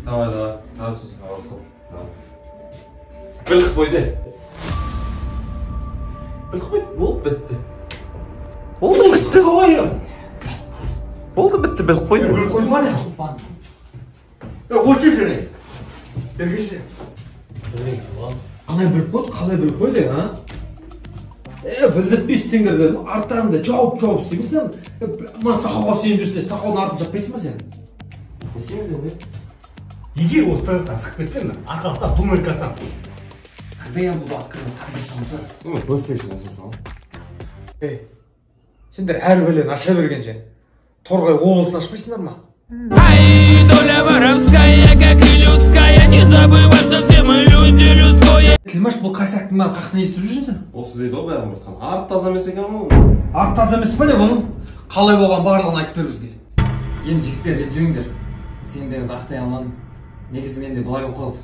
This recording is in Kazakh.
Давай. Тарсыз қаласың. Біліп қойды. Біліп қойды, болып бітті. Болды бітті. Қалай? Болды бітті, біліп қойды. Біліп қойды ма не? Өте жіне. Ергесі. Қалай біліп қойды, қалай біліп қойды, а? Білдіртпейсіңдер дедім, арттарында жауып істемесен, мына сақауға сүйен жүрсіне, сақауын артын жаппайсың ба сен? Десеңіз енді? Егер осы таяқтан сықып кетсем, арқалықтап думай қалсам. Қандай я буду открывать табырсамыз? PlayStation ашасың. Сендер әр бөлен аша бергенше, торғай облысын ашпайсыңдар ма? Ай, доля воровская, как и людская, не забывай, что все мы люди людское. Тілмаш, бұл қайсақтың маған қақны естіп жүрсің? Осы дейді ғой бәрін ұмытқан. Арт таза емес екен ғой. Арт таза емес па не бұның? Қалай болған барлығын айтып бер бізге. Енді жігіттер ренжімеңдер. Сендерді ақтай алмадым. Негізі менде былай болып қалды.